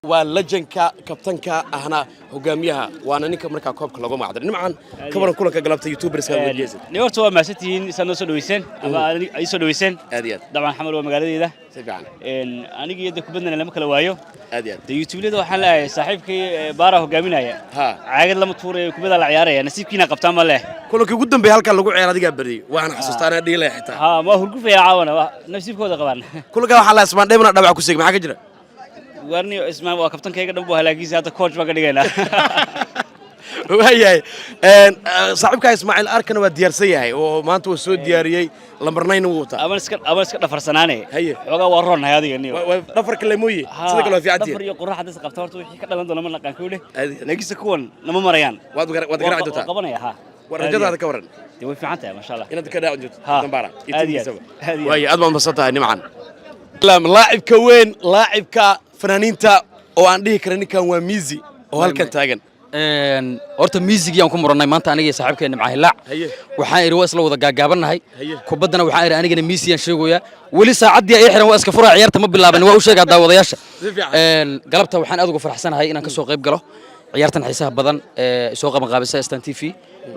ولجنكا كابتنكا أهنا هجاميها وأنا نيك مركا كوب كلهم معدن نمعن كبرنا كلنا كجلبت يوتيوبرز كجيزة نيورت هو مساتين سنة سلويسين أما أي سلويسين أديات طبعا حمل ومقالدي ده سبعان أنا جيت كبدنا لما كلا وايو أديات اليوتيوب ليه ده حلا صاحبك باره هجامينا يا ها عاقد لما تفور كبدا العيارة يا نسيب كينا قبطان ماله كلك قدام بهالك اللي قاعد يا بري وأنا حسستنا دي له حتى ها ما هو الكوفة يا عوانا نسيب كودا قبان كلك حلا اسمه دايما دبع كوسيك معك جرا warni ismaan waa kabtan kayga dhanbo halaagiisa hadda coach baa ka dhigayna waayay saaxiibka Ismaaciil arkana waa diyaarsan yahay oo maanta uu soo diyaariyay lambarnayn uu wataa aman iska dhafarsanaane xogaa waa roonay adiga niyo dhafarka leemoyi sida kale waa fiican dhafar iyo qurax hadda qabta horta wixii ka dhalan doona ma naqaan kowle laakiin kuwan nama marayaan waad garaac doontaa qabanaya ha warajadaada ka waran dee way fiican tahay ma sha Allah inaad ka dhaawan jirto dambara waay aad baan masantahay nimcan لاعبka weyn لاعبka fanaaniinta oo aan dhihi karin ninkan waa Mizi oo halkan taagan horta Mizi aan ku muranay maanta aniga saaxiibkeena Macahilaac waxaan iri waa isla wada gaagaabannahay kubaddana waxaan iri anigana Mizi aan sheegoyaa wali saacadii ay xiran waa iska furaa ciyaarta ma bilaaban waa u sheegaa daawadayaasha galabta waxaan aad ugu faraxsanahay inaan ka soo qayb galo ciyaartan xiisaha badan ee soo qaban qaabisa Stan TV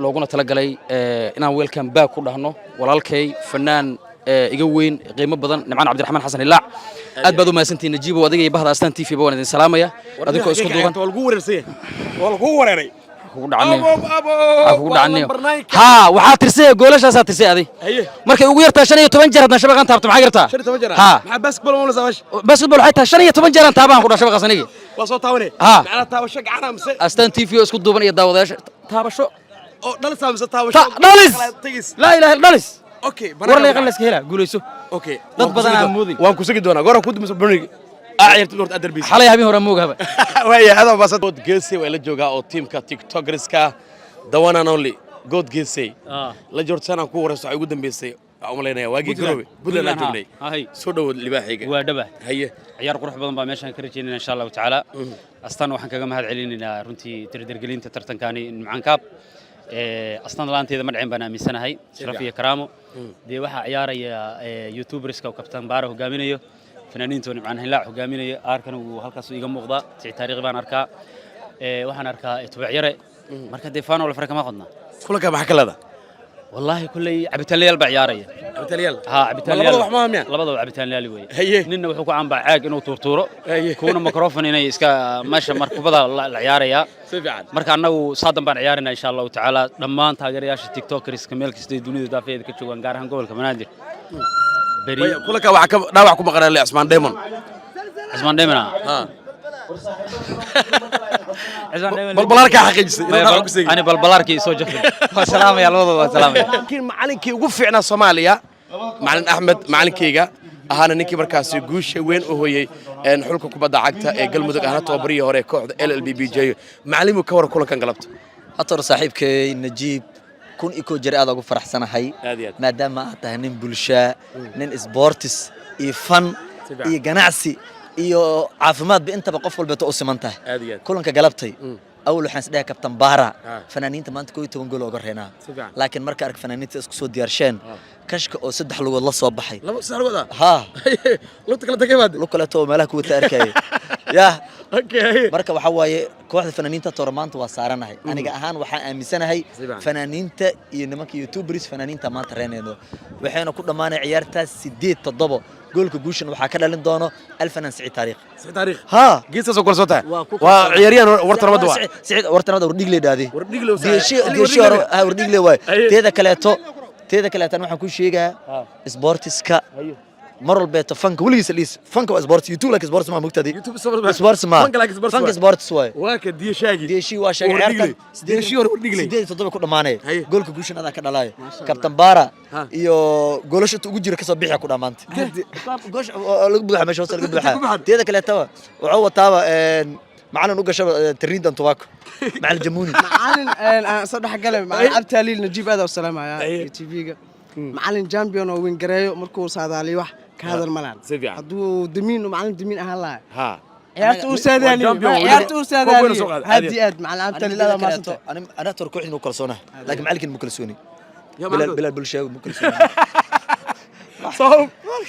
looguna tala galay inaan welcome back ku dhahno walaalkay fanaan iga weyn qiimo badan Nimcan Cabdiraxmaan Xasan Ilaac aad baad u maasantiin Najiib oo adiga bahda Astaan TV baan idin salaamaya adinku isku duuban waa lagu wareersay waa lagu wareeray ugu dhacnay ha waxa tirsay goolashaas tirsay adi markay ugu yartaa 15 jeer hadna shabaqan taabto maxaa yartaa 15 jeer ha maxaa basketball wala saawash basketball waxay tahay 15 jeer taabaan ku dhashay shabaqas aniga waa soo taabanay macna taabasho gacan amse Astaan TV oo isku duuban iyo daawadayaasha taabasho oo dhalis amse taabasho dhalis la ilaaha illa dhalis okay war la yaqaan la iska hela guulayso okay dad badan aan moodin waan ku sigi doonaa goor ku dumiso burnig ciyaartu horta darbiis xalay habeen hore moogaba waaya hada basad god geesay way la joogaa oo teamka TikTokerska the one and only god geesay la joortana ku warayso ay ugu dambeysay umaleynaya waagi garoobe buntland la joognay soo dhaw libaaxiga waa dhaba haye ciyaar qurux badan baa meeshan ka rajeynayna insha Allah taala astaan waxaan kaga mahad celinaynaa runtii tirdirgelinta tartankaani Nimcan Cup astaan laanteeda ma dhicin baan aaminsanahay sharaf iyo karaamo dee waxa ciyaaraya youtuberska oo kabtan baara hogaaminayo fanaaniinta Nimcan Hilaac hogaaminayo arkana uu halkaas iga muuqda si taariikh baan arkaa waxaan arkaa tubacyare marka dee faano wala farka ma qodna kulanka ma xakalada wallahi kulay cabitaanleyal baa ciyaaraya cabitaanleyal ha cabitaanleyal labada cabitaanleyal way ninna wuxuu ku caanbaa caag inuu tuurtuuro kuuna microphone inay iska meesha markubada la ciyaaraya marka anagu saadan baan ciyaarina insha Allah taala dhammaan taageerayaasha TikTokers meel kasta dunida daafeed ka joogan gaar ahaan gobolka Banaadir bari kulanka waxa ka dhaawac ku maqnaa Ismaan Diamond ha balbalaarka xaqiijisay ani balbalaarkii soo jafay waa salaamaya labadaba salaamaya laakiin macallinkii ugu fiicnaa Soomaaliya macallin Axmed macallinkeyga ahaana ninkii markaas guusha weyn u hooyay xulka kubadda cagta ee Galmudug ahna toobariyo hore kooxda LLBBJ macallimu ka war kulankan galabta hatar saaxiibkay Najiib kun iko jir aad ugu faraxsanahay maadaama aad tahay nin bulsha nin sports iyo fan iyo ganacsi iyo caafimaad intaba qof walba u simantahay kulanka galabtay أول حين سدها كابتن بارا فنانين تمان تكوي تونجول أجرهنا لكن مركز أرك فنانين تسكسو ديارشين كشك أو سد حلو والله صباحي لا بس هذا ها لو تكلم كيف لو كلا تو ملاك وتأركي يا أوكي مركز وحواي كواحد فنانين تورمان توصارنا هاي أنا جاهان وحا مسنا هاي فنانين تا ينمك يوتيوبرز فنانين تمان ترينه وحين كل ما أنا عيارته سديت تضبط قولك جوشن وحكلا لندانه الفنان سعيد تاريخ ها جيت سوكر صوته وعياريان ورت رمضوا سعيد ورت رمضوا ورديجلي دادي ورديجلي ديشي ورديجلي واي تيدا كلاته نحن كل شيء سبورتسكا مر البيت فانك وليس ليس فانك وسبورت يوتيوب لك سبورت ما مقتدي يوتيوب سبورت ما فانك سبورت سواي واك ديشي واشاقي عيارتك ديشي ورديجلي سيدي تضرب كل ماني قولك جوشن هذا كذا لاي كابتن بارا يو قولش توجي كسب بيحة كل مانت قولش لقبها مش وصل لقبها تيدا كلاته وعوض تابا معنا نوقش تريد أن تواكل مع الجموني معلن صدق قلب مع عبتالي نجيب هذا والسلام يا تي في معلن جامبيون وين جرايو مركوز هذا اللي واحد كهذا الملعب هدو دمين ومعلن دمين أهلا ها عيارته أستاذاني عيارته أستاذاني هدي أد مع عبتالي لا ما صنته أنا تركوحي مكلسونه لكن معلك المكلسوني بلا البلشاوي مكلسوني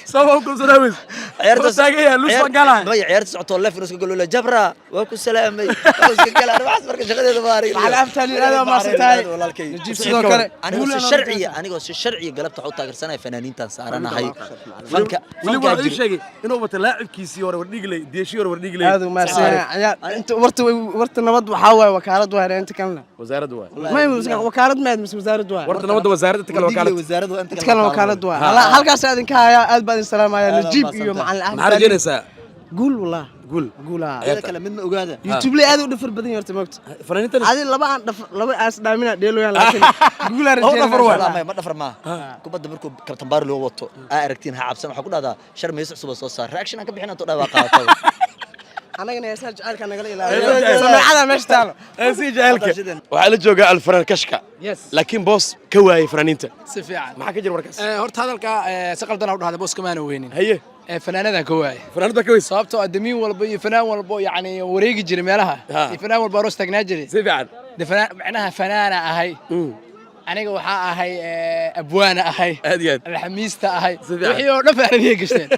صوب كل سنة تاجي لوس بنقالها ما عيارت سعته الله في ناس يقولوا له جبرة وكل سلامي قال أنا بحس مركز شغلة باري على أمثال هذا ما ستاي والله الكي نجيب سيدوكر أنا قص الشرعية قلبت حوط تاجر سنة فنانين تنسارنا هاي فليبو هذا الشيء إنه بتلاعب كيسي ورنيق لي ديشي ورنيق لي هذا ما سمع أنت ورت نبض وحاول وكالة دوار أنت كلنا وزارة دوار ما وكالة ما مش وزارة دوار ورت نبض وزارة تكلم وكالة وزارة وأنت تكلم وكالة دوار هلا هل قاعد أذنك يا ألبان السلام يا نجيب يوم مع الأهل مع رجالنا قول والله قول هذا كلام منه وقاعدة يوتيوب لي هذا ودفر بدين يرتمكت فنانين تاني هذه لبا أس دامنا ديلو يا لكن قول رجال ما دفر ما كوبا دبركو كابتن بار لو وطو أركتين عبسان وحقول هذا شرم يسوع سبص صار رياكشن أنا كبيحنا تقول واقع أنا جاني أسأل جعلك أنا قال إلى سمع هذا مش تعلم أسي جعلك وعلى جوجا الفرن كشكا لكن بوس كواي فرنينتا سفيعان ما حكي وركاس هورت هذا سقل دنا هذا بوس كمان وينين هي فنانada كواي فرناندا كويس sababtoo adamiin walba iyo fanaan walba yani wareegi jiray meelaha iyo fanaan walba roos tagnaa jiray si fiican fanaan macnaha fanaana ahay aniga waxa ahay abwaana ahay aad iyo aad alxamiista ahay wixii oo dhan faanadii gashteen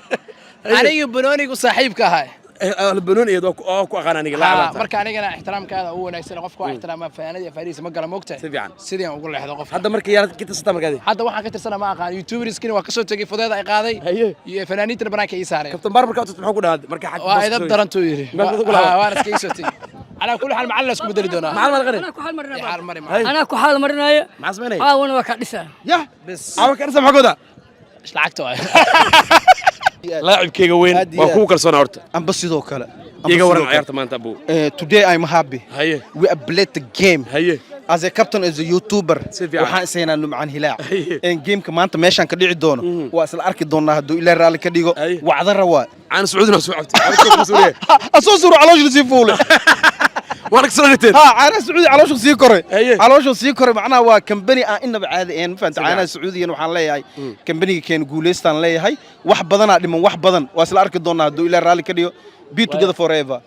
aniga banoonigu saaxiibka ahay البنون يدو كو أغاني أنا لا marka anigana ixtiraamkaada uu wanaagsan qofka waa ixtiraama faanada fariis ma gala moogtahay sidii aan ugu leexdo qof hadda markii yaad ka tirsan markaadi hadda waxaan ka tirsanaa ma aqaan youtuberskina waa ka soo tagay fudeeda ay qaaday iyo fanaaniinta banaanka ii saareen kabtan barbarka aad maxuu ku dhaad marka xaq waa idab darantu yiri waa iska ii soo tagay على كل حال معلنا اسكو بدل دونا معلم الغريب انا كو حال مرنايا ما اسمعني وانا وكدسا يا بس او كرسم حقودا ايش لعقته لاعب كيغا وين waa ku kalsoon horta amba sidoo kale iga waran ciyaarta maanta abu today I'm happy haye we have played the game haye as a captain as a YouTuber waxaan isayna numcan hilaac in gameka maanta meeshan ka dhici doono waa isla arki doonaa haduu ilaa raali ka dhigo wacdara waa aan sacuudina soo cabtay asoo suru caloosh si fuule wark sanadeen caana sacuudi caloosh si koray caloosh si koray macnaha waa company aan inaba caadi aan faanta caana sacuudiyan waxaan leeyahay company keen guuleystaan leeyahay wax badan dhiman wax badan waa isla arki doonaa haduu ilaa raali ka dhigo be together forever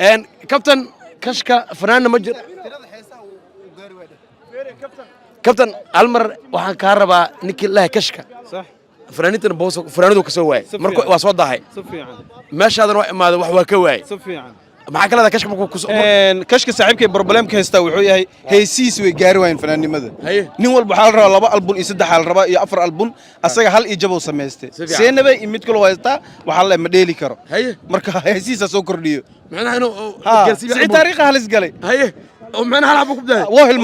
and captain kashka fanaana majir كابتن المر waxaan ka rabaa ninkii la kashka صح fanaaniintan boos fanaanadu ka soo waay markuu waa soo dahay si fiican meeshaadan waa imaado wax waa ka waay si fiican maxaa kala kashka markuu ku soo kashka saaxiibkay problemka haysta wuxuu yahay heesiis way gaari waayeen fanaanimada nin walba waxa la rabaa 2 album iyo 3 la rabaa iyo 4 album asaga hal iyo jabo sameystay seenaba mid kale haysta waxa la ma dheeli karo marka heesiisa soo kordhiyo macnaha inuu si taariikh halis galay ومن هلا بكم ده وهل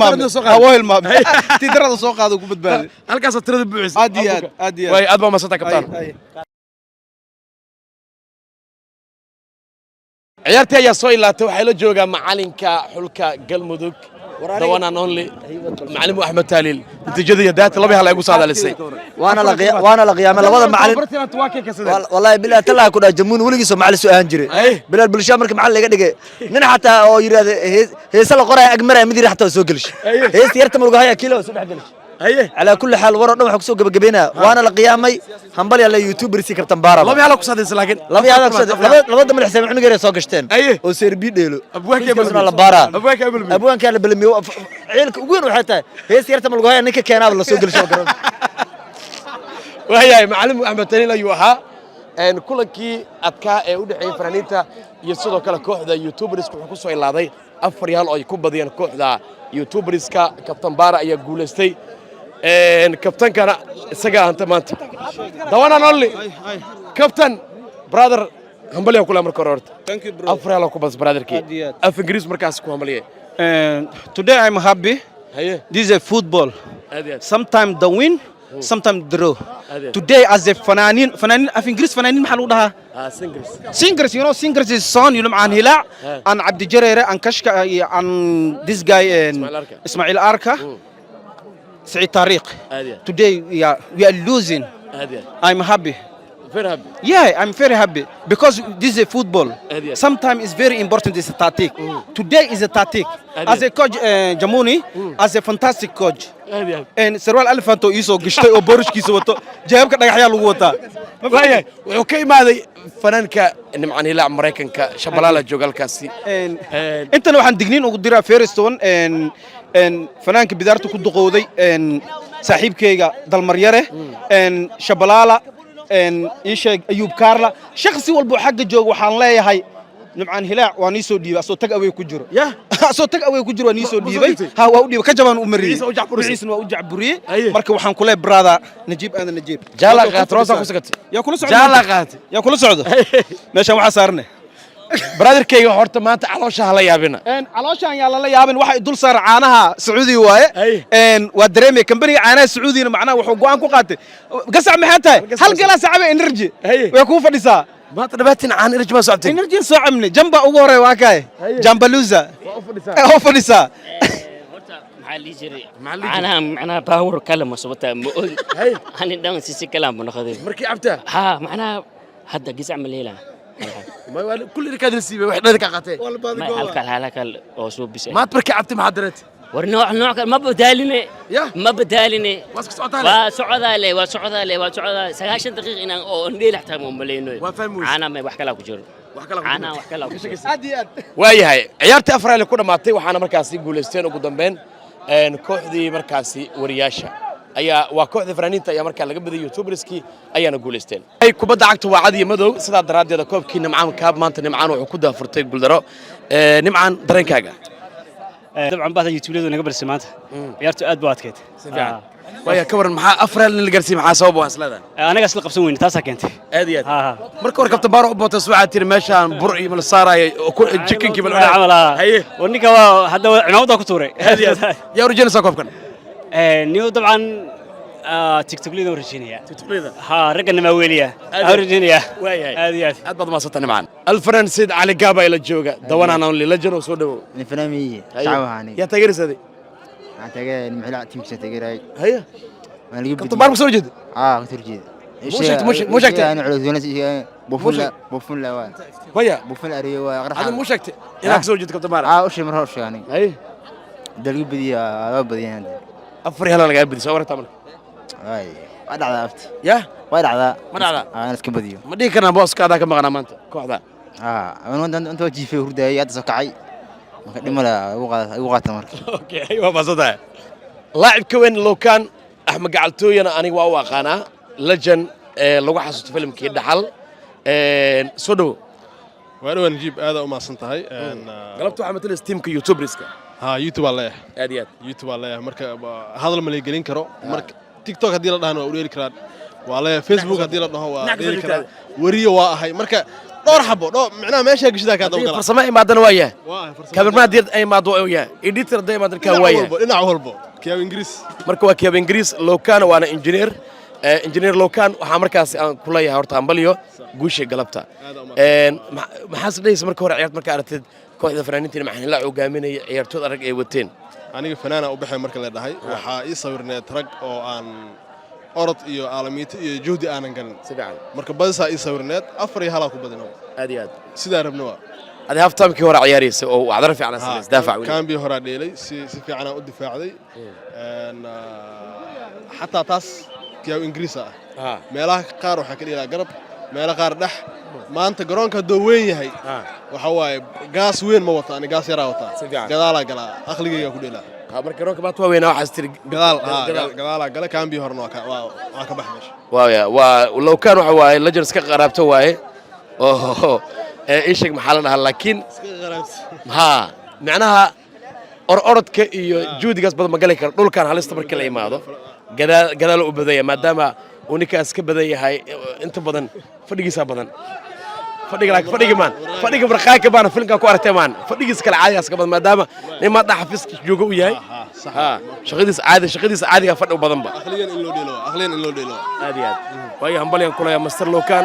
ما تدرى سوق هذا كوبد بالي هل كاس ترد بوعس اديات واي ادبا ما صدق كابتن عيارتي يا سوي لا تو حيلو جوجا معلنكا حلكا قلمدوك دوانا نونلي معلم احمد تاليل نتيجه ذات لبي هلا يقول هذا لسي وانا لقيام لبدا معلم والله بالله تلا كنا جمون ولغيسو معل سو اهان جيري بلال بلشا marka macall laga dhigay nin xataa oo yiraahdo heesa la qoray agmara midii xataa soo galish heesta yarta malga haya kilo soo dhex galish على كل حال ورا waxa ku soo gabagabeena waana la qiyaamay hambal yalla youtuber si kabtan baara laba yalla ku saadaysa laakiin labada madax sameeyay cunuga soo gashteen oo serbi dheelo abwaanka la baara abwaanka la balmiyo ciilka ugu weyn waxa tahay hees yarta malga haya ninka keenaad la soo galisho garan وهي معلم أحمد تاليل أيوها إن كل كي أتكا ودعي فرانيتا يصيروا كلا كوحدة يوتيوبرز كحكوسوا إلا ذي أفريال أو يكون بديان كوحدة يوتيوبرز كابتن بارا يا جولستي إن كابتن كان سجى أنت ما أنت دوانا نولي كابتن برادر هم بليه كل أمر قررت أفريال أو كوبس برادر كي أفنجريز مركز كوهم بليه today I'm happy this is a football sometimes the win sometimes draw today as a fananin في انجليز فنانين محل لها singers you know singers is son you know عن هلاع عن عبد الجريرة عن كشك عن this guy اسماعيل أركا سعيد طارق today we are losing I'm happy very happy yeah I'm very happy because this is a football sometimes it's very important is a tactic today is a tactic as a coach Jamuni as a fantastic coach and Serwal Elefanto iso gishtay oo borushkiisa wato jeebka dhagaxya lagu wataa waaya wuxuu ka imaaday fanaanka nimcan ilaa Mareykanka Shabalala joogalkaasi intana waxaan digniin ugu diraa Feriston fanaanka bidaarta ku duqowday saaxiibkayga dalmaryare Shabalala إيشك أيوب كارلا شخصي والبو حق جوج وحان لا يهي نمعان هلاع وانيسو ديبا سو تك أوي كجرو يا سو تك أوي كجرو وانيسو ديبا ها وأودي كجبان أمري عيسى وأوجع بري مركب وحان كله برادا نجيب أنا نجيب جالا قات روسا كسكت يا كل سعود جالا قات يا كل سعود ماشي waxa saarne brotherkayga horta maanta caloosha hala yaabina calooshan yaa la yaabin waxa dul saar caanaha Sacuudi waaye waa dareemay company caanaha Sacuudina macnaha wuxuu go'aan ku qaatay gasac maxay tahay hal galaas cabe energy way ku fadhisaa maanta dhabatin caan energy ma socotay energy soo camne jamba ugu horeey waa kay jambaluza oo fadhisaa محل يجري معناها باور كلمة صوتها مؤذي أنا دام سيسي كلام من خذيه مركي عبتها ها معناها هذا جزء من الليلة ما كل اللي كان نسيبه واحد ذيك قاتين ما هلكل أسلوب بس ما تبركي عبتي محضرت ورنوع ما بدالني ما بدالني واسك سعودالي وسعودالي سغاشن دقيقة إن أو نديل احترام مليونو أنا ما بحكي لك جور أنا بحكي لك ويا هاي عيارتي أفرع اللي كنا معطي وحنا مركزي جولستين وقدام kooxdii markaasi wariyaasha ayaa waa kooxda fanaaniinta ayaa markaa laga baday youtuberski ayaana guuleysteen ay kubadda cagta waa cad iyo madow sida daraadeeda koobkii nimcaan kaab maanta nimcaan wuxuu ku daafurtay guuldaro nimcaan dareenkaaga dabcan baad youtube-leedu naga barsay maanta ciyaartu aad buu adkeyd waya ka waran maxaa afraal in la gaarsiin maxaa sabab waa isladan anaga isla qabsan weyn taas keentay aad iyo aad marka war kabta baaro u bootay suuca tir meeshaan bur iyo mal saaray chicken-kii bal haye waninka waa hadda cimaamada ku tuuray aad iyo aad yaa urjinaysa koobkan niyo dabcan tiktok-leedu urjinaya tiktok-leeda ha ragana ma weeliya urjinaya aad iyo aad baad ma soo tanimcaan alfaran sid ali gaba ila jooga dawanana li la jiro soo dhawo ni fanamiye saawahani ya taageersaday تاجر المحل تمشي تاجر هيا أنا اللي كنت بعرف سوي جد كنت جد مش أكتر أنا على زونة بوفون لا وين ويا بوفون أريوا هذا مش أكتر إنك سوي جد كنت بعرف وش مرهوش يعني هي دلقي بدي عندي أفري هلا لقى بدي صورة تعمل أي وايد عذابت يا وايد عذاب ما عذاب أنا اسكت بديو ما ديك أنا بوس كذا كم غنا مانت كذا أنت وجي في هرداي هذا سكعي ما لا يبغى تمر أوكي أيوة بسيطة لاعب كوين لو كان أحمد قعلتوي أنا واقعنا لجن لو حسيت فيلم كده حل صدو وأنا نجيب هذا وما صنتهاي قلبتوا عملت لي ستيم كيوتيوب ريسكا ها يوتيوب الله أديات يوتيوب الله مركب هذا اللي يقولين كرو مركب تيك توك هدي لنا وأوريك كراد والله فيسبوك هدي لنا هو وأوريك كراد وريه واهي مركب دور حبو دور معناه ماشي قش ذاك هذا وقلا فرصة ما دنا وياه كابر ما دير أي موضوع وياه إديتر ده ما درك وياه إنه هربو كيف إنجليز مركوا كيف إنجليز لو كان وأنا إنجينير لو كان وحمركاس كلية هورتان بليو جوشة قلبتها ما حاسب ليس مركوا عيارت مركا أرتد كويس فرانيتين مع حين لا عقامين عيارتود أرق أيوتين أنا فنانة وبحي مركا لهاي وحا صورنا ترق أو أن أرد إيو عالميت إيو جهدي أنا كان سبعان مركب بس صورنا أفري هلاكو بدنا أديات سيدا ربنا هذا هاف تايم كي ورا عياريس أو عذرفي على سلس دافع كان بيهرا ديلي سيفي عنا الدفاع دي حتى تاس كيو إنجليزا meelaha qaar waxa ka dhigay garab meelaha qaar dhax maanta garoonka daween yahay waxa waaye gaas weyn ma wata ani gaas yara wata gadaala gala aqligayga ku dheela marka garoonka baad waa weynaa waxa istir gadaala gala kan bi horno waa ka baxmeesh waa law kan waxa waaye legends ka qaraabto waaye oo ishig maxaa la dhahaa laakiin ha macnaha orodka iyo juudigaas badan ma gali karo dhulkan halista marka la imaado gadaal u badaya maadaama uu ninkaas ka badan yahay inta badan fadhigiisa badan fadhiga marqaanka baan filmka ku aragtay maan fadhigiisa kala caadigaas ka badan maadaama nima dhaxafiska jooga u yahay shaqadiisa caadiga fadhi badan ba aqliyan in loo dheelo aad iyo aad waayo hambalyan kulaya master lokan